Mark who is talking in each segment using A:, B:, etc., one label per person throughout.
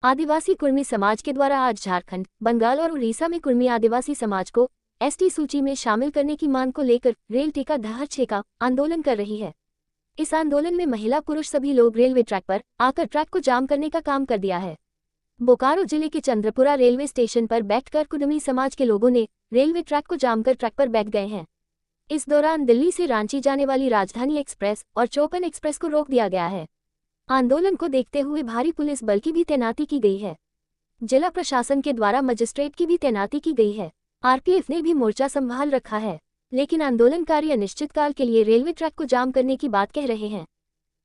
A: आदिवासी कुर्मी समाज के द्वारा आज झारखंड, बंगाल और उड़ीसा में कुर्मी आदिवासी समाज को एसटी सूची में शामिल करने की मांग को लेकर रेल टेका दहर छेका आंदोलन कर रही है। इस आंदोलन में महिला पुरुष सभी लोग रेलवे ट्रैक पर आकर ट्रैक को जाम करने का काम कर दिया है। बोकारो जिले के चंद्रपुरा रेलवे स्टेशन पर बैठकर कुर्मी समाज के लोगों ने रेलवे ट्रैक को जाम कर ट्रैक पर बैठ गए हैं। इस दौरान दिल्ली से रांची जाने वाली राजधानी एक्सप्रेस और चौपन एक्सप्रेस को रोक दिया गया है। आंदोलन को देखते हुए भारी पुलिस बल की भी तैनाती की गई है। जिला प्रशासन के द्वारा मजिस्ट्रेट की भी तैनाती की गई है। आरपीएफ ने भी मोर्चा संभाल रखा है, लेकिन आंदोलनकारी अनिश्चितकाल के लिए रेलवे ट्रैक को जाम करने की बात कह रहे हैं।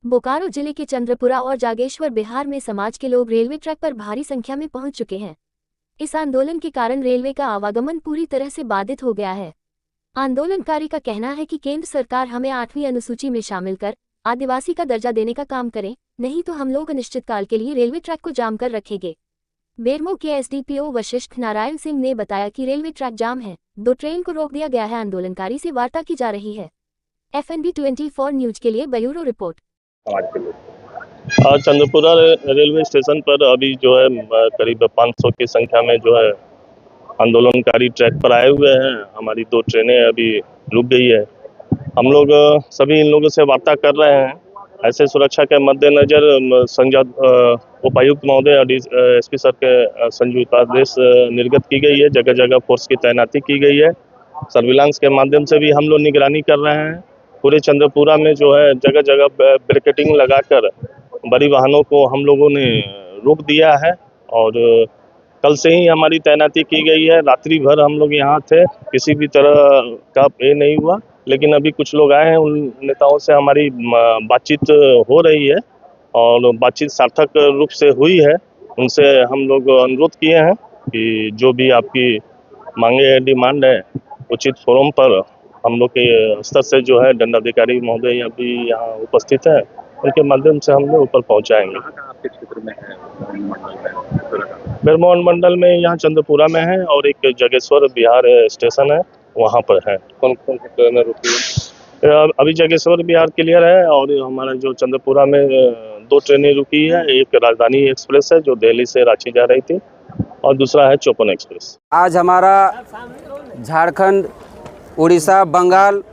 A: बोकारो जिले के चंद्रपुरा और जागेश्वर बिहार में समाज के लोग रेलवे ट्रैक पर भारी संख्या में पहुंच चुके हैं। इस आंदोलन के कारण रेलवे का आवागमन पूरी तरह से बाधित हो गया है। आंदोलनकारी का कहना है कि केंद्र सरकार हमें 8वीं अनुसूची में शामिल कर आदिवासी का दर्जा देने का काम करे, नहीं तो हम लोग अनिश्चितकाल के लिए रेलवे ट्रैक को जाम कर रखेंगे। बेरमो के एसडीपीओ वशिष्ठ नारायण सिंह ने बताया कि रेलवे ट्रैक जाम है, 2 ट्रेन को रोक दिया गया है। आंदोलनकारी से वार्ता की जा रही है। FNB 24 न्यूज के लिए bureau report.
B: Chandrapura railway station पर अभी जो है करीब 500 की संख्या में जो है आंदोलनकारी ट्रैक पर आए हुए हैं। हमारी 2 ट्रेनें अभी रुक गई है। हम लोग सभी इन लोगों से वार्ता कर रहे हैं। ऐसे सुरक्षा के मद्देनजर उपायुक्त महोदय और एसपी सर के संयुक्त आदेश निर्गत की गई है। जगह जगह फोर्स की तैनाती की गई है। सर्विलांस के माध्यम से भी हम लोग निगरानी कर रहे हैं। पूरे चंद्रपुरा में जो है जगह जगह बैरिकेडिंग लगाकर बड़ी वाहनों को हम लोगों ने रोक दिया है और कल से ही हमारी तैनाती की गई है। रात्रि भर हम लोग यहाँ थे, किसी भी तरह का ये नहीं हुआ। लेकिन अभी कुछ लोग आए हैं, उन नेताओं से हमारी बातचीत हो रही है और बातचीत सार्थक रूप से हुई है। उनसे हम लोग अनुरोध किए हैं कि जो भी आपकी मांगे डिमांड है उचित फोरम पर हम लोग के स्तर से जो है दंडाधिकारी महोदय अभी यहाँ उपस्थित है, उनके माध्यम से हम लोग ऊपर पहुँचाएंगे।
C: आपके क्षेत्र में है
B: बेरमो मंडल में, यहाँ चंद्रपुरा में है और एक जागेश्वर बिहार स्टेशन है, वहाँ पर है।
C: कौन कौन सी ट्रेनें रुकी है?
B: अभी जागेश्वर बिहार क्लियर है और हमारा जो चंद्रपुरा में 2 ट्रेनें रुकी है। एक राजधानी एक्सप्रेस है जो दिल्ली से रांची जा रही थी और दूसरा है चौपन एक्सप्रेस।
D: आज हमारा झारखंड, उड़ीसा, बंगाल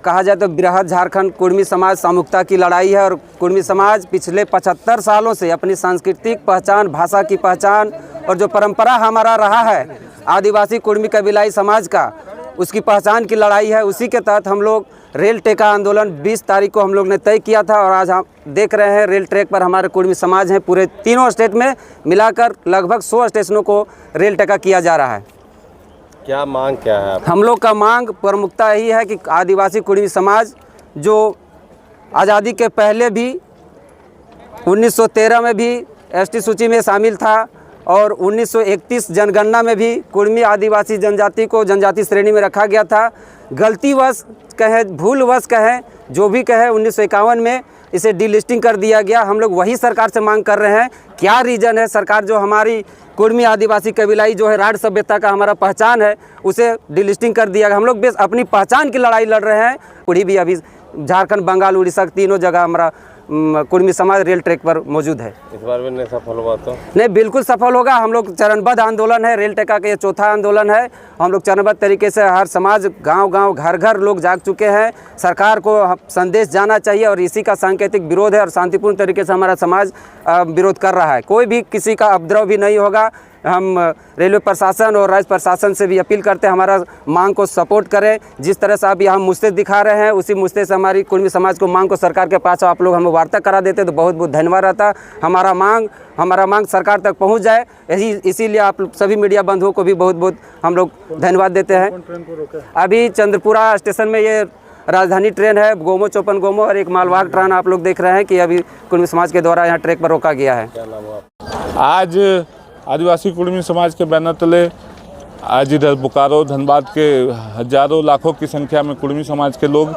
D: कहा जाए तो बृहद झारखंड कुर्मी समाज सामूहिकता की लड़ाई है। और कुर्मी समाज पिछले 75 सालों से अपनी सांस्कृतिक पहचान, भाषा की पहचान और जो परंपरा हमारा रहा है आदिवासी कुर्मी कबीलाई समाज का, उसकी पहचान की लड़ाई है। उसी के तहत हम लोग रेल टेका आंदोलन 20 तारीख को हम लोग ने तय किया था और आज हम देख रहे हैं रेल ट्रैक पर हमारे कुर्मी समाज हैं। पूरे तीनों स्टेट में मिलाकर लगभग 100 स्टेशनों को रेल टेका किया जा रहा है।
C: क्या मांग क्या है?
D: हम लोग का मांग प्रमुखता यही है कि आदिवासी कुर्मी समाज जो आज़ादी के पहले भी 1913 में भी एसटी सूची में शामिल था और 1931 जनगणना में भी कुर्मी आदिवासी जनजाति को जनजाति श्रेणी में रखा गया था। गलतीवश कहें, भूलवश कहें, जो भी कहें, 1951 में इसे डीलिस्टिंग कर दिया गया। हम लोग वही सरकार से मांग कर रहे हैं, क्या रीज़न है सरकार जो हमारी कुर्मी आदिवासी कबीलाई जो है राढ़ सभ्यता का हमारा पहचान है उसे डीलिस्टिंग कर दिया गया। हम लोग बेस अपनी पहचान की लड़ाई लड़ रहे हैं। पूरी भी अभी झारखंड, बंगाल, उड़ीसा तीनों जगह हमारा कुर्मी समाज रेल ट्रैक पर मौजूद है।
C: इस बार भी नहीं सफल हुआ तो?
D: नहीं, बिल्कुल सफल होगा। हम लोग चरणबद्ध आंदोलन है, रेल टेका का ये 4था आंदोलन है। हम लोग चरणबद्ध तरीके से हर समाज, गांव-गांव, घर-घर लोग जाग चुके हैं। सरकार को संदेश जाना चाहिए और इसी का सांकेतिक विरोध है और शांतिपूर्ण तरीके से हमारा समाज विरोध कर रहा है। कोई भी किसी का उपद्रव भी नहीं होगा। हम रेलवे प्रशासन और राज्य प्रशासन से भी अपील करते हैं हमारा मांग को सपोर्ट करें। जिस तरह से आप यहाँ मुस्ते दिखा रहे हैं उसी मुस्ते से हमारी कुर्मी समाज को मांग को सरकार के पास आप लोग हमें वार्ता करा देते तो बहुत बहुत धन्यवाद रहता। हमारा मांग सरकार तक पहुँच जाए, इसीलिए आप सभी मीडिया बंधुओं को भी बहुत बहुत हम लोग धन्यवाद देते हैं। अभी चंद्रपुरा स्टेशन में ये राजधानी ट्रेन है, गोमो, चौपन गोमो और एक मालवाहक ट्रेन आप लोग देख रहे हैं कि अभी कुर्मी समाज के द्वारा यहाँ ट्रैक पर रोका गया है।
C: क्या नाम है?
E: आज आदिवासी कुर्मी समाज के बैनर तले आज इधर बोकारो, धनबाद के हजारों लाखों की संख्या में कुर्मी समाज के लोग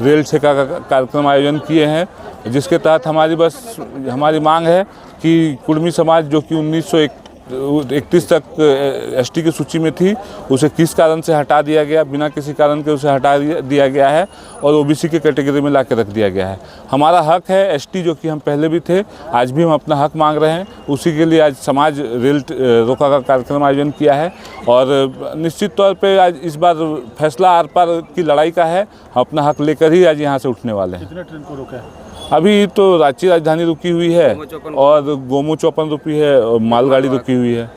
E: रेल टेका का कार्यक्रम आयोजन किए हैं, जिसके तहत हमारी मांग है कि कुर्मी समाज जो कि 31 तक एसटी की सूची में थी, उसे किस कारण से हटा दिया गया, बिना किसी कारण के उसे हटा दिया गया है और ओबीसी की कैटेगरी में ला के रख दिया गया है। हमारा हक है एसटी, जो कि हम पहले भी थे, आज भी हम अपना हक मांग रहे हैं। उसी के लिए आज समाज रेल रोका का कार्यक्रम आयोजन किया है और निश्चित तौर पे आज इस बार फैसला आर पार की लड़ाई का है। हम अपना हक लेकर ही आज यहाँ से उठने वाले हैं।
F: कितने ट्रेन को रोका है?
E: अभी तो रांची राजधानी रुकी हुई है और गोमो 54 रुकी है और मालगाड़ी रुकी हुई है।